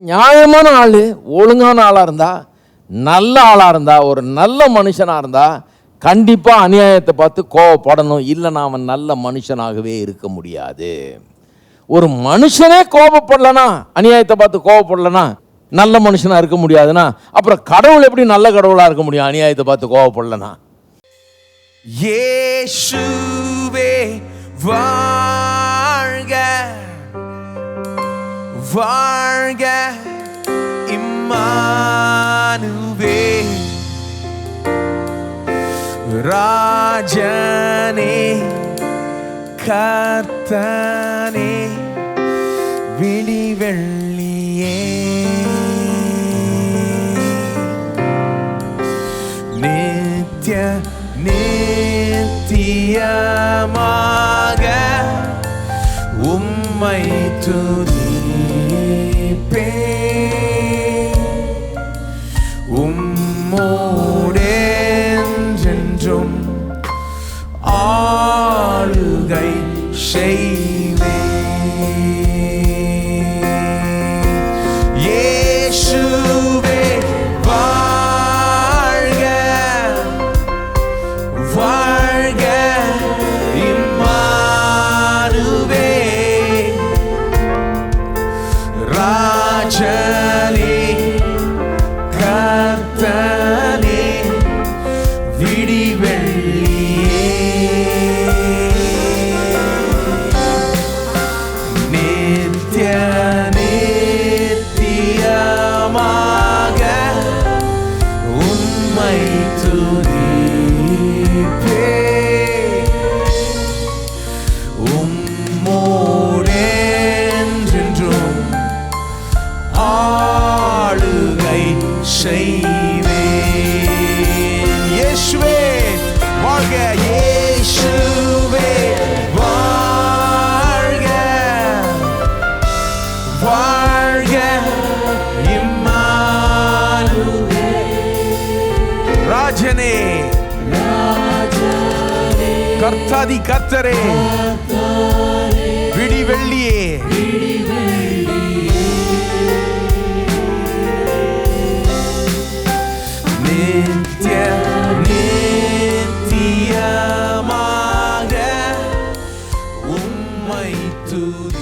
நியாயமான ஆள், ஒழுங்கான ஆளாக இருந்தால், நல்ல ஆளாக இருந்தால், ஒரு நல்ல மனுஷனாக இருந்தால் கண்டிப்பாக அநியாயத்தை பார்த்து கோபப்படணும். இல்லைன்னா அவன் நல்ல மனுஷனாகவே இருக்க முடியாது. ஒரு மனுஷனே கோபப்படலனா, அநியாயத்தை பார்த்து கோபப்படலனா நல்ல மனுஷனாக இருக்க முடியாதுன்னா அப்புறம் கடவுள் எப்படி நல்ல கடவுளாக இருக்க முடியும் அநியாயத்தை பார்த்து கோபப்படலனா? இயேசுவே வாழ்க வாழ்க, இம்மானுவேல் ராஜனே கர்த்தனே விடிவெள்ளியே நித்ய நித்தியமாக உம்மை துதிப்பேன். உம்மோடென்றும் ஆளுகை செய்வேன். இயேசுவே வாழ்க வாழ்க, இம்மானுவேல் ராஜனே கர்த்தனே விடிவெள்ளியே நித்ய நித்தியமாக உம்மை துதிப்பேன். உம்மோடென்றும் ஆளுகை செய்வேன். இயேசுவே வாழ்க இயேசுவே வாழ்க வாழ்க, இம்மானுவேல் ராஜனே கர்த்தாதி கர்த்தரே விடிவெள்ளியே நித்ய நித்தியமாக உம்மை துதிப்பேன்.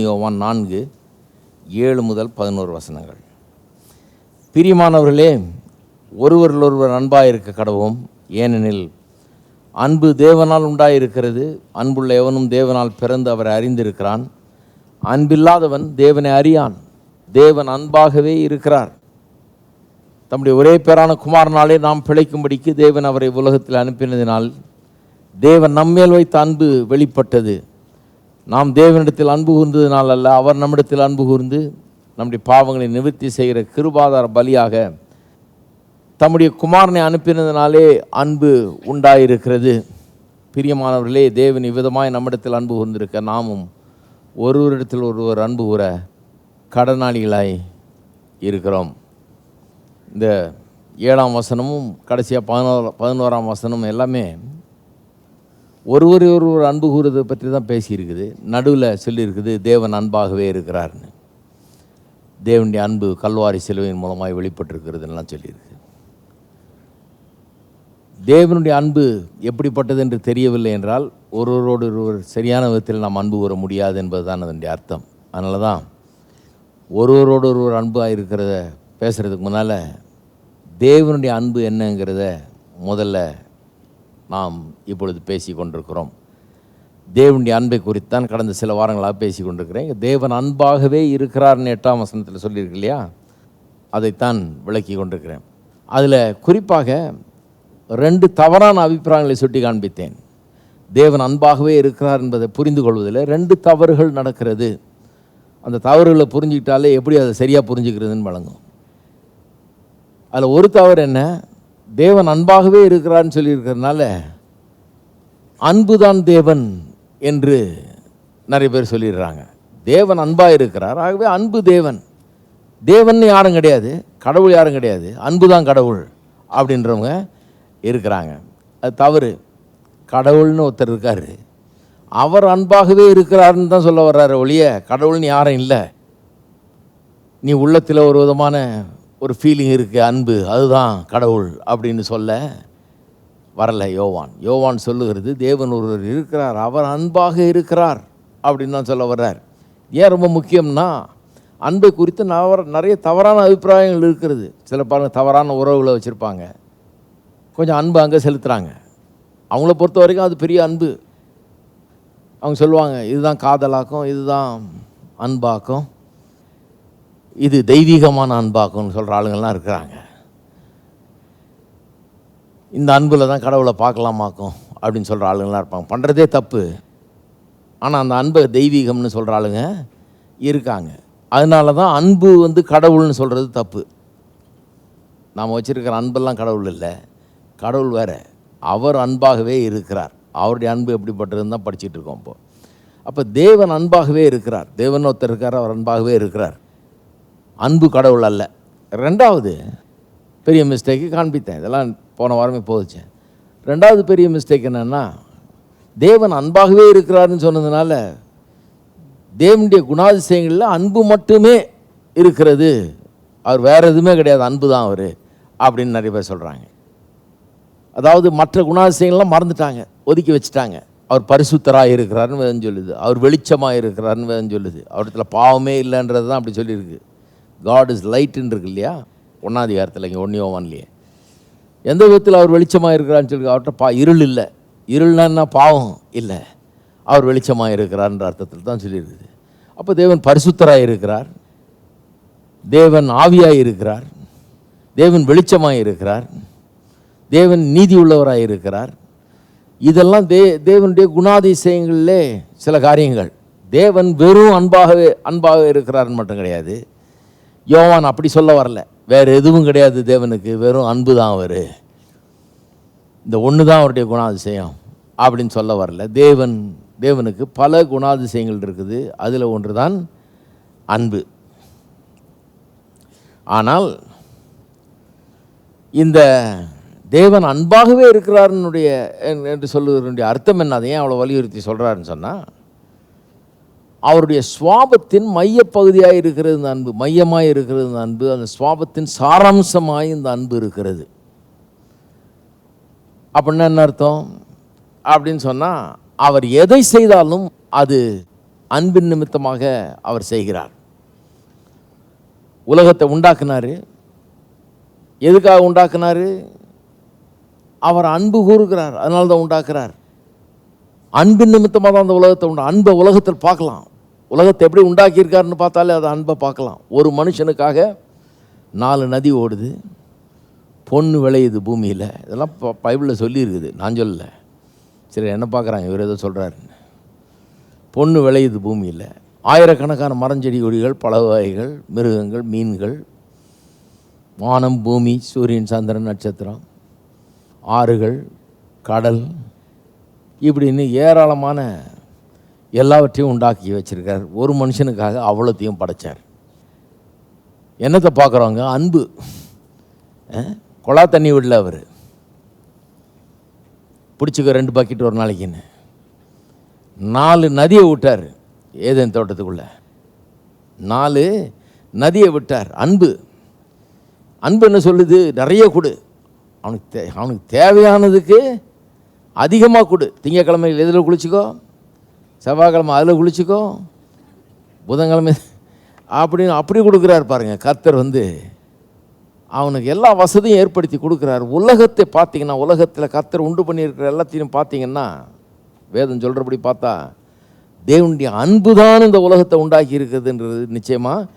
யோவான் 4:7-11 பிரியமானவர்களே, ஒருவரிலொருவர் அன்பாயிருக்க கடவோம். ஏனெனில் அன்பு தேவனால் உண்டாயிருக்கிறது. அன்புள்ள எவனும் தேவனால் பிறந்து அவரை அறிந்திருக்கிறான். அன்பில்லாதவன் தேவனை அறியான். தேவன் அன்பாகவே இருக்கிறார். தம்முடைய ஒரே பேரான குமாரனாலே நாம் பிழைக்கும்படிக்கு தேவன் அவரை உலகத்தில் அனுப்பினதினால் தேவன் நம்மேல் வைத்த அன்பு வெளிப்பட்டது. நாம் தேவனிடத்தில் அன்பு கூர்ந்ததினால் அல்ல, அவர் நம்மிடத்தில் அன்பு கூர்ந்து நம்முடைய பாவங்களை நிவர்த்தி செய்கிற கிருபாதார பலியாக தம்முடைய குமாரனை அனுப்பினதினாலே அன்பு உண்டாயிருக்கிறது. பிரியமானவர்களே, தேவன் இவ்விதமாய் நம்மிடத்தில் அன்பு கூர்ந்திருக்க நாமும் ஒருவரிடத்தில் ஒருவர் அன்பு கூற கடனாளிகளாய் இருக்கிறோம். இந்த 7ஆம் வசனமும் கடைசியாக 11ஆம் வசனமும் எல்லாமே ஒருவர் அன்பு கூறுறதை பற்றி தான் பேசியிருக்குது. நடுவில் சொல்லியிருக்குது தேவன் அன்பாகவே இருக்கிறார்னு. தேவனுடைய அன்பு கல்வாரி சிலுவையின் மூலமாக வெளிப்பட்டிருக்கிறதுலாம் சொல்லியிருக்கு. தேவனுடைய அன்பு எப்படிப்பட்டது என்று தெரியவில்லை என்றால் ஒருவரோடு ஒருவர் சரியான விதத்தில் நாம் அன்பு கூற முடியாது என்பது தான் அதனுடைய அர்த்தம். அதனால தான் ஒருவரோடு ஒருவர் அன்பாக இருக்கிறத பேசுகிறதுக்கு முன்னால் தேவனுடைய அன்பு என்னங்கிறத முதல்ல நாம் இப்பொழுது பேசி கொண்டிருக்கிறோம். தேவனுடைய அன்பை குறித்தான் கடந்த சில வாரங்களாக பேசி கொண்டிருக்கிறேன். தேவன் அன்பாகவே இருக்கிறார்னு 8ஆம் வசனத்தில் சொல்லியிருக்கு இல்லையா, அதைத்தான் விளக்கி கொண்டிருக்கிறேன். அதில் குறிப்பாக 2 தவறான அபிப்பிராயங்களை சுட்டி காண்பித்தேன். தேவன் அன்பாகவே இருக்கிறார் என்பதை புரிந்து கொள்வதில் 2 தவறுகள் நடக்கிறது. அந்த தவறுகளை புரிஞ்சுக்கிட்டாலே எப்படி அதை சரியாக புரிஞ்சுக்கிறதுன்னு வழங்கும். அதில் ஒரு தவறு என்ன, தேவன் அன்பாகவே இருக்கிறான்னு சொல்லியிருக்கிறதுனால அன்புதான் தேவன் என்று நிறைய பேர் சொல்லிடுறாங்க. தேவன் அன்பாக இருக்கிறார், ஆகவே அன்பு தேவன். தேவன் யாரும் கிடையாது, கடவுள் யாரும் கிடையாது, அன்பு தான் கடவுள் அப்படின்றவங்க இருக்கிறாங்க. அது தவறு. கடவுள்னு ஒருத்தர் இருக்கார், அவர் அன்பாகவே இருக்கிறாருன்னு தான் சொல்ல வர்றாரு ஒழிய கடவுள்னு யாரும் இல்லை. நீ உள்ளத்தில் ஒரு விதமான ஒரு ஃபீலிங் இருக்குது, அன்பு, அதுதான் கடவுள் அப்படின்னு சொல்ல வரல யோவான் சொல்லுகிறது தேவன் ஒருவர் இருக்கிறார், அவர் அன்பாக இருக்கிறார் அப்படின்னு தான் சொல்ல வர்றார். ஏன் ரொம்ப முக்கியம்னா அன்பை குறித்து நிறைய தவறான அபிப்பிராயங்கள் இருக்கிறது. சில பாருங்கள் தவறான உறவுகளை வச்சுருப்பாங்க, கொஞ்சம் அன்பு அங்கே செலுத்துகிறாங்க. அவங்கள பொறுத்த வரைக்கும் அது பெரிய அன்பு. அவங்க சொல்லுவாங்க இதுதான் காதலாக்கும், இதுதான் அன்பாக்கும், இது தெய்வீகமான அன்பாக்கும்னு சொல்கிற ஆளுங்கள்லாம் இருக்கிறாங்க. இந்த அன்பில் தான் கடவுளை பார்க்கலாமாக்கும் அப்படின்னு சொல்கிற ஆளுங்கள்லாம் இருப்பாங்க. பண்ணுறதே தப்பு, ஆனால் அந்த அன்பை தெய்வீகம்னு சொல்கிற ஆளுங்க இருக்காங்க. அதனால தான் அன்பு கடவுள்னு சொல்கிறது தப்பு. நாம் வச்சுருக்கிற அன்பெல்லாம் கடவுள் இல்லை, கடவுள் வேறு. அவர் அன்பாகவே இருக்கிறார். அவருடைய அன்பு எப்படிப்பட்டதுன்னு தான் படிச்சுட்டு இருக்கோம் இப்போது. அப்போ தேவன் அன்பாகவே இருக்கிறார். தேவன் ஒருத்தர் இருக்கார், அவர் அன்பாகவே இருக்கிறார். அன்பு கடவுள் அல்ல. ரெண்டாவது பெரிய மிஸ்டேக்கு காண்பித்தேன், இதெல்லாம் போன வாரமே போதிச்சேன். ரெண்டாவது பெரிய மிஸ்டேக் என்னென்னா, தேவன் அன்பாகவே இருக்கிறாருன்னு சொன்னதுனால தேவனுடைய குணாதிசயங்களில் அன்பு மட்டுமே இருக்கிறது, அவர் வேறு எதுவுமே கிடையாது, அன்பு தான் அவர் அப்படின்னு நிறைய பேர் சொல்கிறாங்க. அதாவது மற்ற குணாதிசயங்கள்லாம் மறந்துட்டாங்க, ஒதுக்கி வச்சுட்டாங்க. அவர் பரிசுத்தராக இருக்கிறாருன்னு வேதம் சொல்லுது, அவர் வெளிச்சமாக இருக்கிறாருன்னு வேதம் சொல்லுது, அவரிடத்துல பாவமே இல்லைன்றது தான் அப்படி சொல்லியிருக்கு. காட் இஸ் லைட்டுன்னு இருக்கு இல்லையா, 1ஆம் அதிகாரத்தில் இங்கே 1 யோவான்லையே. எந்த விதத்தில் அவர் வெளிச்சமாக இருக்கிறான்னு சொல்லி, அவர்கிட்ட இருள் இல்லை. இருள்னா பாவம் இல்லை, அவர் வெளிச்சமாக இருக்கிறார்ன்ற அர்த்தத்தில் தான் சொல்லியிருக்குது. அப்போ தேவன் பரிசுத்தராக இருக்கிறார், தேவன் ஆவியாக இருக்கிறார், தேவன் வெளிச்சமாக இருக்கிறார், தேவன் நீதி உள்ளவராக இருக்கிறார். இதெல்லாம் தேவனுடைய குணாதிசயங்களிலே சில காரியங்கள். தேவன் வெறும் அன்பாக இருக்கிறார்னு மட்டும் கிடையாது. யோவான் அப்படி சொல்ல வரல, வேறு எதுவும் கிடையாது தேவனுக்கு, வெறும் அன்பு தான் அவர், இந்த ஒன்று தான் அவருடைய குணாதிசயம் அப்படின்னு சொல்ல வரல. தேவனுக்கு பல குணாதிசயங்கள் இருக்குது, அதில் ஒன்று தான் அன்பு. ஆனால் இந்த தேவன் அன்பாகவே இருக்கிறாருன்னுடைய என்று சொல்லுவதனுடைய அர்த்தம் என்ன, அதை ஏன் அவ்வளோ வலியுறுத்தி சொல்கிறாருன்னு சொன்னால், அவருடைய சுவாபத்தின் மையப்பகுதியாக இருக்கிறது இந்த அன்பு, மையமாக இருக்கிறது இந்த அன்பு, அந்த சுவாபத்தின் சாராம்சமாக இந்த அன்பு இருக்கிறது. அப்படின்னா என்ன அர்த்தம் அப்படின்னு சொன்னால், அவர் எதை செய்தாலும் அது அன்பின் நிமித்தமாக அவர் செய்கிறார். உலகத்தை உண்டாக்குனார், எதுக்காக உண்டாக்குனார்? அவர் அன்பு கூறுகிறார், அதனால தான் உண்டாக்குறார். அன்பின் நிமித்தமாக தான் அந்த உலகத்தை அன்பை உலகத்தில் பார்க்கலாம். உலகத்தை எப்படி உண்டாக்கியிருக்காருன்னு பார்த்தாலே அதை அன்பை பார்க்கலாம். ஒரு மனுஷனுக்காக 4 நதி ஓடுது, பொண்ணு விளையுது பூமியில், இதெல்லாம் பைபிளில் சொல்லியிருக்குது, நான் சொல்லலை. சரி, என்ன பார்க்குறாங்க, இவர் ஏதோ சொல்கிறாருன்னு. பொண்ணு விளையுது பூமியில், ஆயிரக்கணக்கான மரஞ்செடி கொடிகள், பல வகைகள், மிருகங்கள், மீன்கள், வானம், பூமி, சூரியன், சந்திரன், நட்சத்திரம், ஆறுகள், கடல், இப்படின்னு ஏராளமான எல்லாவற்றையும் உண்டாக்கி வச்சுருக்கார். ஒரு மனுஷனுக்காக அவ்வளோத்தையும் படைத்தார். என்னத்தை பார்க்குறவங்க? அன்பு. கொலா தண்ணி விடல, அவர் பிடிச்சிக்க 2 பக்கெட் ஒரு நாளைக்குன்னு 4 நதியை விட்டார். ஏதேன் தோட்டத்துக்குள்ளே 4 நதியை விட்டார். அன்பு என்ன சொல்லுது? நிறைய கொடு, அவனுக்கு தேவையானதுக்கு அதிகமாக கொடு. திங்கக்கிழமை எதில் குளிச்சிக்கோ, செவ்வாய்க்கிழமை அதில் குளிச்சிக்கோ, புதன்கிழமை அப்படி கொடுக்குறார் பாருங்கள். கர்த்தர் அவனுக்கு எல்லா வசதியும் ஏற்படுத்தி கொடுக்குறார். உலகத்தை பார்த்தீங்கன்னா, உலகத்தில் கர்த்தர் உண்டு பண்ணியிருக்கிற எல்லாத்தையும் பார்த்தீங்கன்னா, வேதம் சொல்கிறபடி பார்த்தா தேவனுடைய அன்பு தான் இந்த உலகத்தை உண்டாக்கி இருக்குதுன்றது நிச்சயமாக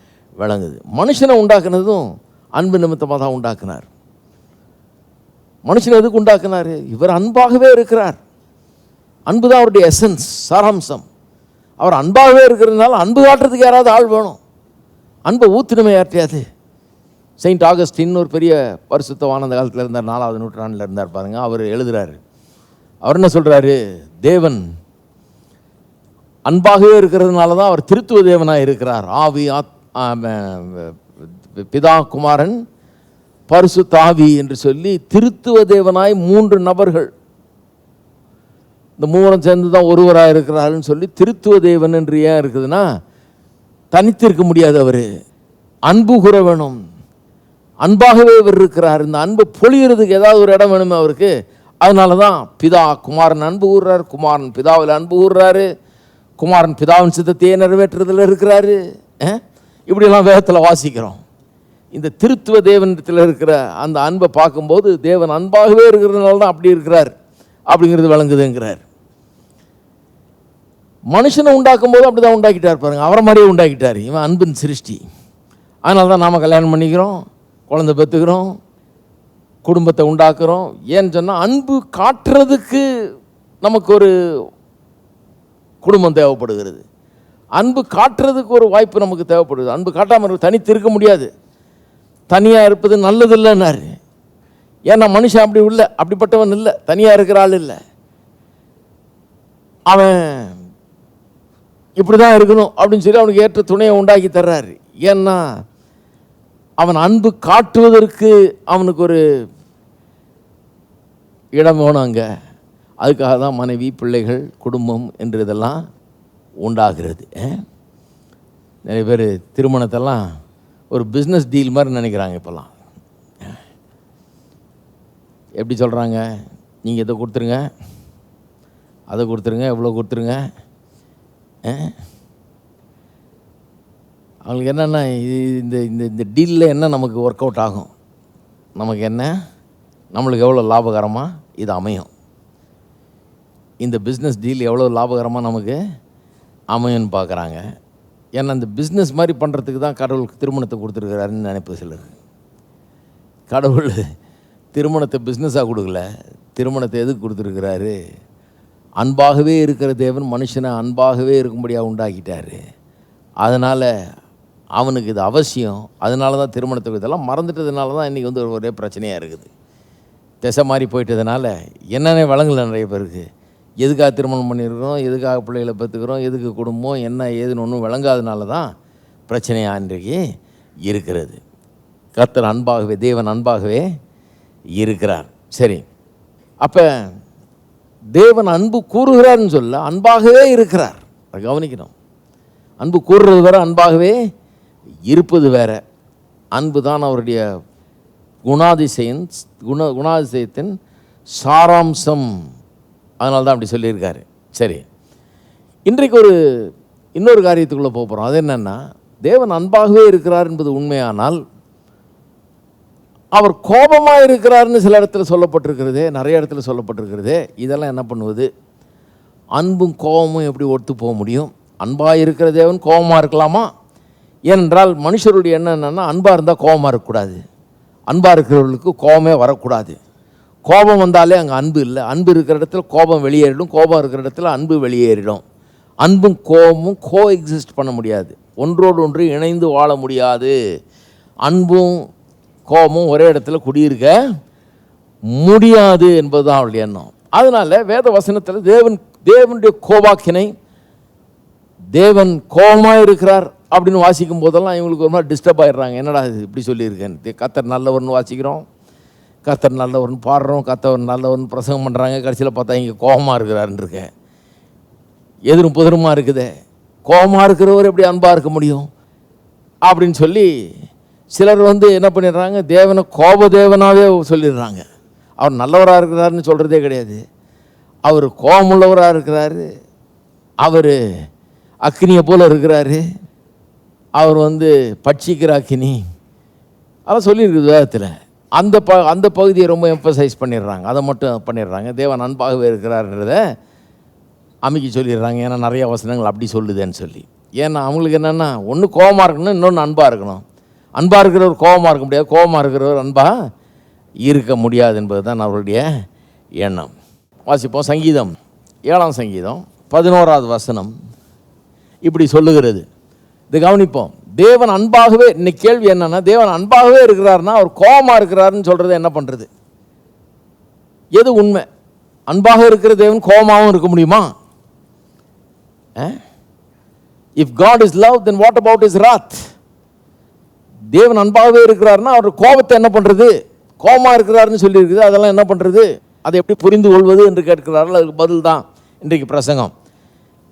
விளங்குது. மனுஷனை உண்டாக்குனதும் அன்பு நிமித்தமாக தான் உண்டாக்குனார். மனுஷன் எதுக்கு உண்டாக்குனார்? இவர் அன்பாகவே இருக்கிறார். அன்பு தான் அவருடைய எசன்ஸ், சாராம்சம். அவர் அன்பாகவே இருக்கிறதுனால அன்பு காட்டுறதுக்கு யாராவது ஆள் வேணும். அன்பை ஊற்றினமே யார்ட்டையாது. செயின்ட் ஆகஸ்டின் ஒரு பெரிய பரிசுத்தவான அந்த காலத்தில் இருந்தார், 4ஆவது நூற்றாண்டில் இருந்தார் பாருங்க. அவர் எழுதுகிறாரு, அவர் என்ன சொல்கிறாரு? தேவன் அன்பாகவே இருக்கிறதுனால தான் அவர் திருத்துவ தேவனாக இருக்கிறார். ஆவி, பிதா, குமாரன், பரிசுத்த ஆவி என்று சொல்லி திருத்துவ தேவனாய் 3 நபர்கள் இந்த மூவரும் சேர்ந்து தான் ஒருவராக இருக்கிறாருன்னு சொல்லி திருத்துவ தேவன் என்று ஏன் இருக்குதுன்னா, தனித்திருக்க முடியாது. அவர் அன்பு கூற வேணும். அன்பாகவே இவர் இருக்கிறார். இந்த அன்பு பொழிகிறதுக்கு ஏதாவது ஒரு இடம் வேணுமே அவருக்கு. அதனால தான் பிதா குமாரன் அன்பு கூறுறாரு, குமாரன் பிதாவில் அன்பு கூறுறாரு, குமாரன் பிதாவின் சித்தத்தையே நிறைவேற்றுறதில் இருக்கிறாரு. இப்படியெல்லாம் வேதத்தில் வாசிக்கிறோம். இந்த திருத்துவ தேவனத்தில் இருக்கிற அந்த அன்பை பார்க்கும்போது தேவன் அன்பாகவே இருக்கிறதுனால தான் அப்படி இருக்கிறார் அப்படிங்கிறது விளங்குதுங்கிறார். மனுஷனை உண்டாக்கும் போது அப்படி தான் உண்டாக்கிட்டார் பாருங்க, அவரை மாதிரியே உண்டாக்கிட்டார். இவன் அன்பின் சிருஷ்டி. அதனால தான் நாம் கல்யாணம் பண்ணிக்கிறோம், குழந்தை பெற்றுக்கிறோம், குடும்பத்தை உண்டாக்குறோம். ஏன்னு சொன்னால் அன்பு காட்டுறதுக்கு நமக்கு ஒரு குடும்பம் தேவைப்படுகிறது. அன்பு காட்டுறதுக்கு ஒரு வாய்ப்பு நமக்கு தேவைப்படுது. அன்பு காட்டாமல் தனித்து இருக்க முடியாது. தனியாக இருப்பது நல்லதில்லைன்னாரு. ஏன்னா மனுஷன் அப்படி இல்லை, அப்படிப்பட்டவன் இல்லை, தனியாக இருக்கிற ஆள் இல்லை. அவன் இப்படி தான் இருக்கணும் அப்படின்னு சொல்லி அவனுக்கு ஏற்ற துணையை உண்டாக்கி தர்றாரு. ஏன்னா அவன் அன்பு காட்டுவதற்கு அவனுக்கு ஒரு இடம் வேணும் அங்கே. அதுக்காக தான் மனைவி, பிள்ளைகள், குடும்பம் என்று இதெல்லாம் உண்டாகிறது. நிறைய பேர் திருமணத்தெல்லாம் ஒரு பிஸ்னஸ் டீல் மாதிரி நினைக்கிறாங்க. இப்போல்லாம் எப்படி சொல்கிறாங்க, நீங்கள் இதை கொடுத்துருங்க, அதை கொடுத்துருங்க, எவ்வளோ கொடுத்துருங்க. அவங்களுக்கு என்னென்னா இந்த இந்த இந்த டீலில் என்ன நமக்கு ஒர்க் அவுட் ஆகும், நமக்கு என்ன, நம்மளுக்கு எவ்வளோ லாபகரமாக இது அமையும், இந்த பிஸ்னஸ் டீல் எவ்வளோ லாபகரமாக நமக்கு அமையும்னு பார்க்குறாங்க. ஏன்னா இந்த பிஸ்னஸ் மாதிரி பண்ணுறதுக்கு தான் கடவுளுக்கு திருமணத்தை கொடுத்துருக்கிறாருன்னு நினைப்பு சிலர். கடவுள் திருமணத்தை பிஸ்னஸாக கொடுக்கல, திருமணத்தை எதுக்கு கொடுத்துருக்கிறாரு? அன்பாகவே இருக்கிற தேவன் மனுஷனை அன்பாகவே இருக்கும்படியாக உண்டாக்கிட்டார். அதனால் அவனுக்கு இது அவசியம். அதனால தான் திருமணத்தை இதெல்லாம் மறந்துட்டதுனால தான் இன்றைக்கி வந்து ஒரே பிரச்சனையாக இருக்குது. திசை மாதிரி போயிட்டதுனால என்னென்ன வழங்கலை நிறைய பேருக்கு. எதுக்காக திருமணம் பண்ணியிருக்கிறோம், எதுக்காக பிள்ளைகளை பெற்றுக்கிறோம், எதுக்கு குடும்பம், என்ன ஏதுன்னு ஒன்றும் விளங்காதனால தான் பிரச்சனையாக இன்றைக்கு இருக்கிறது. கர்த்தர் அன்பாகவே, தேவன் அன்பாகவே இருக்கிறார். சரி, அப்போ தேவன் அன்பு கூறுகிறார்னு சொல்ல அன்பாகவே இருக்கிறார். அதை கவனிக்கணும். அன்பு கூறுறது வேற, அன்பாகவே இருப்பது வேற. அன்பு தான் அவருடைய குணாதிசயத்தின் சாராம்சம். அதனால தான் அப்படி சொல்லியிருக்காரு. சரி, இன்றைக்கு இன்னொரு காரியத்துக்குள்ளே போக போகிறோம். அது என்னென்னா, தேவன் அன்பாகவே இருக்கிறார் என்பது உண்மையானால் அவர் கோபமாக இருக்கிறார்னு சில இடத்துல சொல்லப்பட்டிருக்கிறதே, நிறைய இடத்துல சொல்லப்பட்டிருக்கிறதே. இதெல்லாம் என்ன பண்ணுவது? அன்பும் கோபமும் எப்படி ஒத்து போக முடியும்? அன்பாக இருக்கிற தேவன் கோபமாக இருக்கலாமா? ஏனென்றால் மனுஷருடைய எண்ணம் என்னென்னா, அன்பாக இருந்தால் கோபமாக இருக்கக்கூடாது, அன்பாக இருக்கிறவர்களுக்கு கோபமே வரக்கூடாது. கோபம் வந்தாலே அங்கே அன்பு இல்லை. அன்பு இருக்கிற இடத்துல கோபம் வெளியேறிடும், கோபம் இருக்கிற இடத்துல அன்பு வெளியேறிடும். அன்பும் கோபமும் கோ எக்ஸிஸ்ட் பண்ண முடியாது, ஒன்றோடு ஒன்று இணைந்து வாழ முடியாது. அன்பும் கோபமும் ஒரே இடத்துல குடியிருக்க முடியாது என்பது தான் அவருடைய எண்ணம். அதனால் வேத வசனத்தில் தேவனுடைய கோபாக்கினை, தேவன் கோபமாக இருக்கிறார் அப்படின்னு வாசிக்கும் போதெல்லாம் இவங்களுக்கு ஒரு மாதிரி டிஸ்டர்ப் ஆகிடுறாங்க. என்னடா இது இப்படி சொல்லியிருக்கேன், கர்த்தர் நல்லவர்னு வாசிக்கிறோம், கர்த்தர் நல்லவர்னு பாடுறோம், கர்த்தர் நல்லவர்னு பிரசங்கம் பண்ணுறாங்க, கடைசியில் பார்த்தா இங்கே கோபமாக இருக்கிறாருன்னு இருக்கேன். எதிரும் புதிருமா இருக்குதே, கோபமாக இருக்கிறவர் எப்படி அன்பாக இருக்க முடியும் அப்படின்னு சொல்லி சிலர் என்ன பண்ணிடுறாங்க, தேவனை கோப தேவனாகவே சொல்லிடுறாங்க. அவர் நல்லவராக இருக்கிறாருன்னு சொல்கிறதே கிடையாது. அவர் கோபமுள்ளவராக இருக்கிறாரு, அவர் அக்னியை போல் இருக்கிறாரு, அவர் பட்சிக்கிற அக்னி, அதெல்லாம் சொல்லியிருக்குது வேதத்தில். அந்த பகுதியை ரொம்ப எம்பசைஸ் பண்ணிடுறாங்க, அதை மட்டும் பண்ணிடுறாங்க. தேவன் அன்பாகவே இருக்கிறாருன்றதை அமைக்கி சொல்லிடுறாங்க. ஏன்னா நிறைய வசனங்கள் அப்படி சொல்லுதுன்னு சொல்லி. ஏன்னா அவங்களுக்கு என்னென்னா, ஒன்று கோபமாக இருக்கணும், இன்னொன்று அன்பாக இருக்கணும். அன்பாக இருக்கிறவர் கோபமாக இருக்க முடியாது, கோபமாக இருக்கிறவர் அன்பாக இருக்க முடியாது என்பது தான் அவருடைய எண்ணம். வாசிப்போம். சங்கீதம் 7ஆம் சங்கீதம் 11வது வசனம் இப்படி சொல்லுகிறது. இது கவனிப்போம். தேவன் அன்பாகவே, இன்னைக்கு கேள்வி என்னன்னா, தேவன் அன்பாகவே இருக்கிறாருன்னா அவர் கோபமாக இருக்கிறாருன்னு சொல்கிறது என்ன பண்ணுறது? எது உண்மை? அன்பாக இருக்கிற தேவன் கோபமாகவும் இருக்க முடியுமா? If God is love, then what about is wrath? தேவன் அன்பாகவே இருக்கிறாருன்னா அவர் கோபத்தை என்ன பண்ணுறது? கோபமாக இருக்கிறாருன்னு சொல்லியிருக்குது, அதெல்லாம் என்ன பண்ணுறது? அதை எப்படி புரிந்து கொள்வது என்று கேட்கிறார்கள். அதுக்கு பதில் தான் இன்றைக்கு பிரசங்கம்.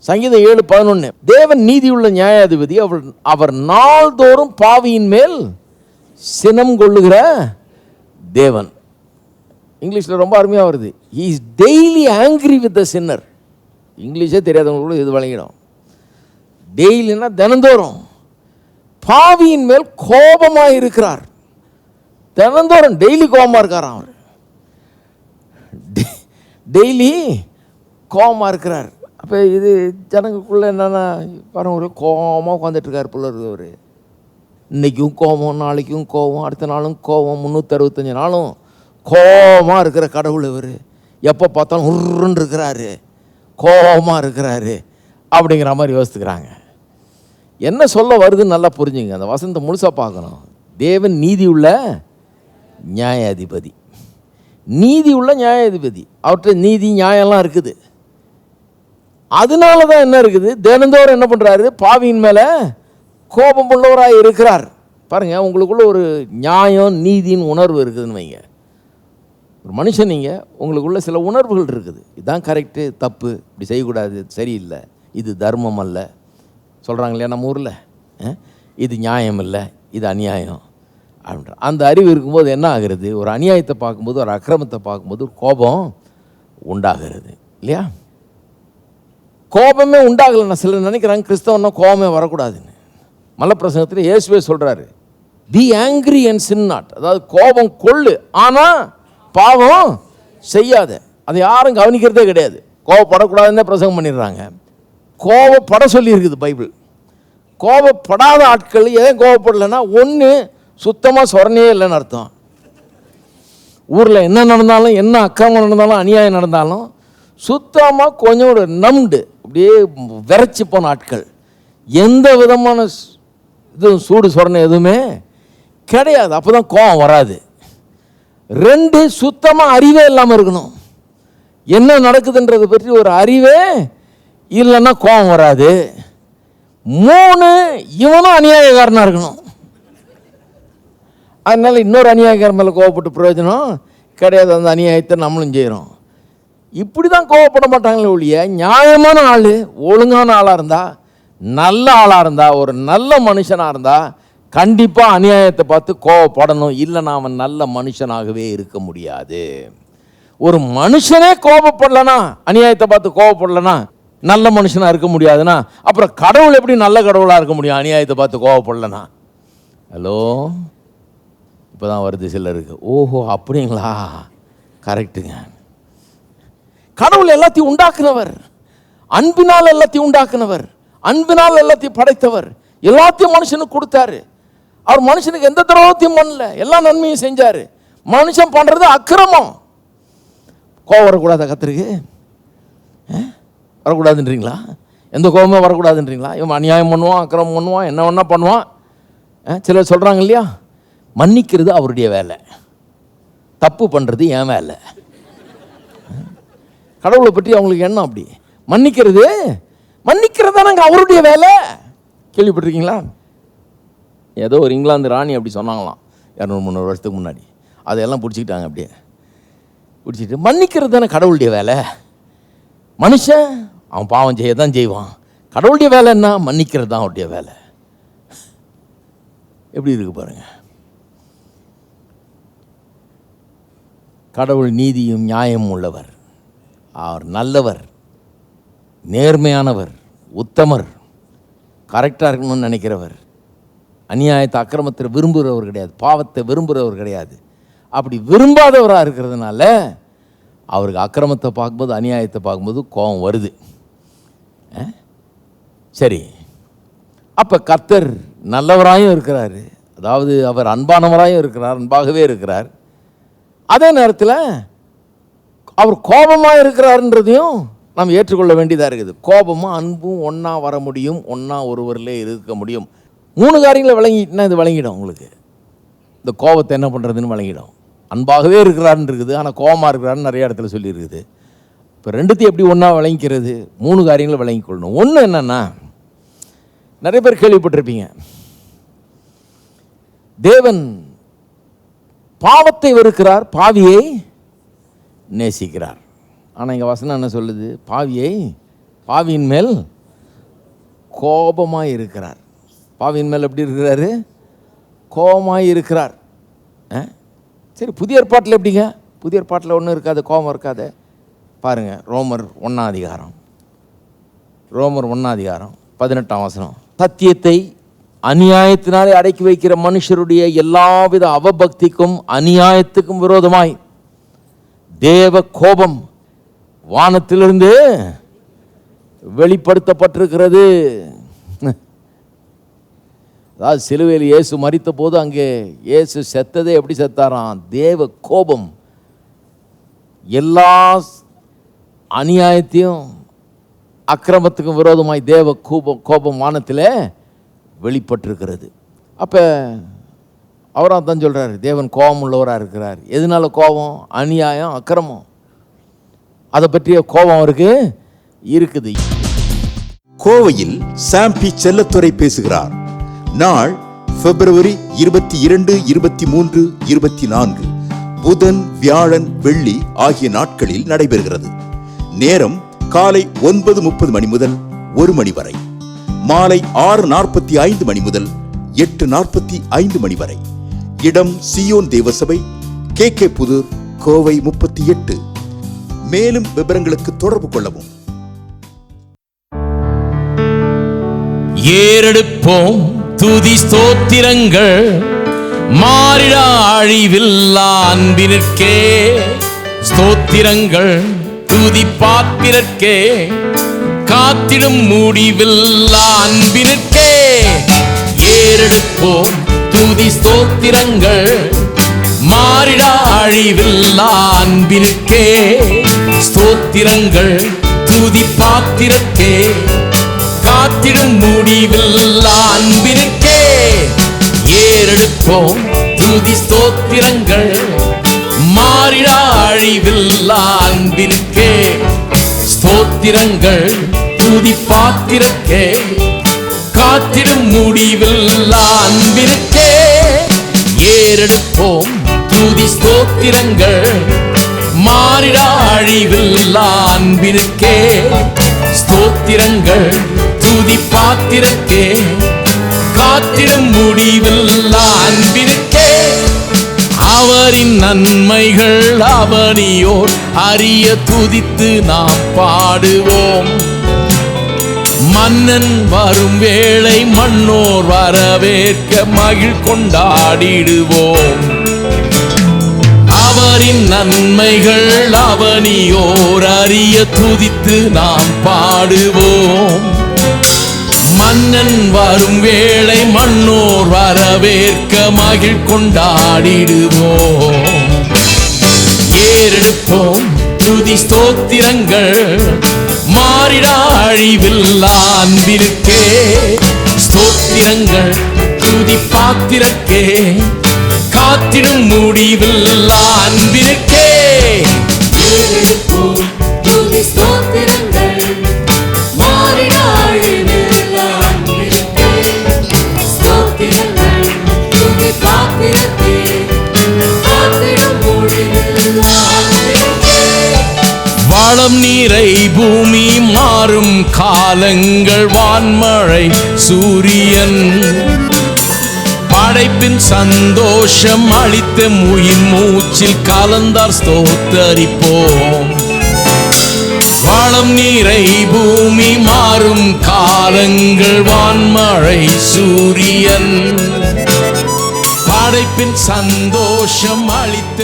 சங்கீதம் 7:11, தேவன் நீதியுள்ள நியாயாதிபதி, அவர் நாள்தோறும் பாவியின் மேல் சினம் கொள்ளுகிற தேவன். இங்கிலீஷில் ரொம்ப அருமையாக வருது, he is daily angry with the sinner. இங்கிலீஷே தெரியாதவங்களுக்கு கூட இது வழங்கிடும். டெய்லின்னா தினந்தோறும் பாவியின் மேல் கோபமாக இருக்கிறார். தினந்தோறும் டெய்லி கோபமாக இருக்காராம் அவர். டெய்லி கோபமாக இருக்கிறார். அப்போ இது ஜனங்களுக்குள்ளே என்னென்னா பாருங்க, ஒரு கோபமாக உட்காந்துட்ருக்கார் போல இருக்குது அவர். இன்றைக்கும் கோபம், நாளைக்கும் கோபம், அடுத்த நாளும் கோபம், 365 நாளும் கோபமாக இருக்கிற கடவுள் இவர். எப்போ பார்த்தாலும் உருன்னு இருக்கிறாரு, கோபமாக இருக்கிறாரு அப்படிங்கிற மாதிரி யோசித்துக்கிறாங்க. என்ன சொல்ல வருதுன்னு நல்லா புரிஞ்சுங்க. அந்த வசனத்தை முழுசாக பார்க்கணும். தேவன் நீதியுள்ள நியாயாதிபதி, நீதி உள்ள நியாயாதிபதி. அவர்கிட்ட நீதி நியாயம்லாம் இருக்குது. அதனால தான் என்ன இருக்குது, தினந்தோறும் என்ன பண்ணுறாரு, பாவியின் மேலே கோபம் உள்ளவராக இருக்கிறார். பாருங்கள், உங்களுக்குள்ள ஒரு நியாயம் நீதியின் உணர்வு இருக்குதுன்னு வைங்க. ஒரு மனுஷன் நீங்கள், உங்களுக்குள்ள சில உணர்வுகள் இருக்குது. இதுதான் கரெக்டு, தப்பு, இப்படி செய்யக்கூடாது, சரியில்லை, இது தர்மம் அல்ல சொல்கிறாங்க இல்லையா நம்ம ஊரில், இது நியாயம் இல்லை, இது அநியாயம் அப்படின்ற அந்த அறிவு இருக்கும்போது என்ன ஆகிறது, ஒரு அநியாயத்தை பார்க்கும்போது, ஒரு அக்கிரமத்தை பார்க்கும்போது கோபம் உண்டாகிறது இல்லையா? கோபமே உண்டாகலைன்னா சிலர் நினைக்கிறாங்க கிறிஸ்தவன்னா கோபமே வரக்கூடாதுன்னு. மலப்பிரசங்கத்தில் இயேசுவே சொல்கிறாரு, be angry and sin not. அதாவது கோபம் கொள்ளு, ஆனால் பாவம் செய்யாத. அதை யாரும் கவனிக்கிறதே கிடையாது. கோபப்படக்கூடாதுன்னு பிரசங்கம் பண்ணிடுறாங்க. கோபப்பட சொல்லி இருக்குது பைபிள். கோபப்படாத ஆட்கள் ஏன் கோபப்படலைன்னா, ஒன்று சுத்தமாக சொரணையே இல்லைன்னு அர்த்தம். ஊரில் என்ன நடந்தாலும், என்ன அக்கிரமம் நடந்தாலும், அநியாயம் நடந்தாலும் சுத்தமாக கொஞ்சம் ஒரு நம்டு, அப்படியே விரைச்சி போன ஆட்கள். எந்த விதமான இதுவும் சூடு சொரணை எதுவுமே கிடையாது. அப்போ தான் கோபம் வராது. 2, சுத்தமாக அறிவே இல்லாமல் இருக்கணும். என்ன நடக்குதுன்றது பற்றி ஒரு அறிவே இல்லைன்னா கோபம் வராது. 3, இவனும் அநியாயக்காரனாக இருக்கணும். அதனால் இன்னொரு அநியாயக்காரன் மேலே கோவப்பட்டு பிரயோஜனம் கிடையாது. அந்த அநியாயத்தை நம்மளும் செய்கிறோம். இப்படி தான் கோவப்பட மாட்டாங்களே ஒழிய, நியாயமான ஆள், ஒழுங்கான ஆளாக இருந்தால், நல்ல ஆளாக இருந்தால், ஒரு நல்ல மனுஷனாக இருந்தால் கண்டிப்பாக அநியாயத்தை பார்த்து கோவப்படணும். இல்லைன்னா அவன் நல்ல மனுஷனாகவே இருக்க முடியாது. ஒரு மனுஷனே கோபப்படலனா, அநியாயத்தை பார்த்து கோவப்படலனா நல்ல மனுஷனாக இருக்க முடியாதுன்னா, அப்புறம் கடவுள் எப்படி நல்ல கடவுளாக இருக்க முடியும் அநியாயத்தை பார்த்து கோவப்படலனா? ஹலோ, இப்போ தான் வருது சிலருக்கு. ஓஹோ அப்படிங்களா, கரெக்டுங்க. கடவுள் எல்லாத்தையும் உண்டாக்குனவர், அன்பினால் எல்லாத்தையும் உண்டாக்குனவர், அன்பினால் எல்லாத்தையும் படைத்தவர், எல்லாத்தையும் மனுஷனுக்கு கொடுத்தாரு. அவர் மனுஷனுக்கு எந்த துரோகத்தையும் பண்ணல, எல்லா நன்மையும் செஞ்சார். மனுஷன் பண்ணுறது அக்கிரமம். கோவம் வரக்கூடாதா கர்த்தருக்கு? வரக்கூடாதுன்றீங்களா? எந்த கோபமே வரக்கூடாதுன்றீங்களா? இவன் அநியாயம் பண்ணுவான், அக்கிரமம் பண்ணுவான், என்ன வேணா பண்ணுவான். சிலர் சொல்கிறாங்க இல்லையா, மன்னிக்கிறது அவருடைய வேலை, தப்பு பண்ணுறது என் வேலை. கடவுளை பற்றி அவங்களுக்கு எண்ணம் அப்படி. மன்னிக்கிறதானங்க அவருடைய வேலை. கேள்விப்பட்டிருக்கீங்களா? ஏதோ ஒரு இங்கிலாந்து ராணி அப்படி சொன்னாங்களாம் 200-300 வருஷத்துக்கு முன்னாடி. அதையெல்லாம் பிடிச்சிக்கிட்டாங்க. அப்படியே பிடிச்சிட்டு, மன்னிக்கிறது தானே கடவுளுடைய வேலை. மனுஷன் அவன் பாவம் செய்ய தான் செய்வான், கடவுளுடைய வேலை என்ன, மன்னிக்கிறது தான் அவருடைய வேலை. எப்படி இருக்கு பாருங்க. கடவுள் நீதியும் நியாயமும் உள்ளவர், அவர் நல்லவர், நேர்மையானவர், உத்தமர், கரெக்டாக இருக்கணும்னு நினைக்கிறவர், அநியாயத்தை அக்கிரமத்தை விரும்புகிறவர் கிடையாது, பாவத்தை விரும்புகிறவர் கிடையாது. அப்படி விரும்பாதவராக இருக்கிறதுனால அவருக்கு அக்கிரமத்தை பார்க்கும்போது, அநியாயத்தை பார்க்கும்போது கோபம் வருது. சரி, அப்போ கர்த்தர் நல்லவராயும் இருக்கிறார், அதாவது அவர் அன்பானவராயும் இருக்கிறார், அன்பாகவே இருக்கிறார். அதே நேரத்தில் அவர் கோபமாக இருக்கிறாருன்றதையும் நாம் ஏற்றுக்கொள்ள வேண்டியதாக இருக்குது. கோபமும் அன்பும் ஒன்றா வர முடியும், ஒன்றா ஒருவரிலே இருக்க முடியும். 3 காரியங்களை விளங்கிட்டுனா இது விளங்கிடும் உங்களுக்கு. இந்த கோபத்தை என்ன பண்ணுறதுன்னு விளங்கிடும். அன்பாகவே இருக்கிறாருன்னு இருக்குது, ஆனால் கோபமாக இருக்கிறாருன்னு நிறைய இடத்துல சொல்லியிருக்குது. இப்போ ரெண்டுத்தையும் எப்படி ஒன்றா விளங்கிக்கிறது? 3 காரியங்களை விளங்கிக் கொள்ளணும். ஒன்று என்னென்னா, நிறைய பேர் கேள்விப்பட்டிருப்பீங்க, தேவன் பாவத்தை வெறுக்கிறார், பாவியை நேசிக்கிறார். ஆனால் இங்கே வசனம் என்ன சொல்லுது? பாவியின் மேல் கோபமாக இருக்கிறார். பாவியின் மேல் எப்படி இருக்கிறாரு? கோபமாக இருக்கிறார். சரி, புதிய ஏற்பாட்டில் எப்படிங்க? புதிய ஏற்பாட்டில் ஒன்றும் இருக்காது, கோபம் இருக்காது. பாருங்கள், ரோமர் 1 18 வசனம். சத்தியத்தை அநியாயத்தினாலே அடக்கி வைக்கிற மனுஷருடைய எல்லாவித அவபக்திக்கும் அநியாயத்துக்கும் விரோதமாய் தேவ கோபம் வானத்திலிருந்து வெளிப்படுத்தப்பட்டிருக்கிறது. அதாவது சிலுவையில் இயேசு மரித்த போது அங்கே இயேசு செத்ததே எப்படி செத்தாராம்? தேவ கோபம் எல்லா அநியாயத்தையும் அக்கிரமத்துக்கும் விரோதமாய் தேவ கோபம் வானத்தில் வெளிப்பட்டிருக்கிறது. அப்போ அவராக தான் சொல்கிறார், தேவன் கோபம் உள்ளவராக இருக்கிறார். எதனால கோபம்? அநியாயம், அக்கிரமம், அதை பற்றிய கோபம் அவருக்கு இருக்குது. கோவையில் சாம்பி செல்லத்துறை பேசுகிறார். நாள் பிப்ரவரி 22, 23, 24 புதன், வியாழன், வெள்ளி ஆகிய நாட்களில் நடைபெறுகிறது. நேரம் காலை 9:30 மணி முதல் 1 மணி வரை, மாலை 6:45 மணி முதல் 8:45 மணி வரை. இடம் சியோன் தேவசபை, KK புதூர், கோவை 38. மேலும் விவரங்களுக்கு தொடர்பு கொள்ளவும். ஏறெடுப்போம் துதி ஸ்தோத்திரங்கள் மாறிடா அழிவில்லா அன்பினிற்கே. ஸ்தோத்திரங்கள் துதி பாத்திரற்கே, காத்திடும் முடிவில்லா அன்பினிற்கே. ஏறெடுப்போம் துதி ஸ்தோத்திரங்கள் மாறிடா அழிவில்லா அன்பினிற்கே. ஸ்தோத்திரங்கள் துதி பாத்திரற்கே, காத்திடும் முடிவில்லா அன்பினுக்கே. ஏறெடுப்போம் துதி ஸ்தோத்திரங்கள் மாறிடா அழிவில்லா அன்பினுக்கே. ஸ்தோத்திரங்கள் துதி பாத்திரக்கே, காத்திடும் முடிவில்லா அன்பினுக்கே. ஏறெடுப்போம் துதி ஸ்தோத்திரங்கள் மாறிடா அழிவில்லா அன்பினுக்கே. ஸ்தோத்திரங்கள் துதி பாத்திரக்கே, காத்திடும் முடிவில்லா அன்பினுக்கே. அவரின் நன்மைகள் அவனியோர் அறிய துதித்து நாம் பாடுவோம். மன்னன் வரும் வேளை மன்னோர் வரவேற்க மகிழ் கொண்டாடிடுவோம். அவரின் நன்மைகள் அவனியோர் அறிய துதித்து நாம் பாடுவோம். மன்னன் வரும் வேளை மன்னோர் வரவேற்க மகிழ் கொண்டாடிடுவோம். ஏறெடுப்போம் துதி ஸ்தோத்திரங்கள் மாறிடா அழிவில்லா அன்பிற்கே. ஸ்தோத்திரங்கள் துதி பாத்திரக்கே, காத்திடும் முடிவில்லா அன்பிற்கே. ஏறெடுப்போம் துதி ஸ்தோத்திரங்கள் மாறிடா அழிவில்லா அன்பிற்கே. ஸ்தோத்திரங்கள் துதி பாத்திரக்கே, காத்திடும் முடிவில்லா அன்பிற்கே. வளம் நீரை பூமி மாறும் காலங்கள் வான்மழை சூரியன் படைப்பின் சந்தோஷம் அளித்த உயிர் மூச்சில் கலந்தார் ஸ்தோத்தரிப்போம். வளம் நீரை பூமி மாறும் காலங்கள் வான்மழை சூரியன் படைப்பின் சந்தோஷம் அளித்த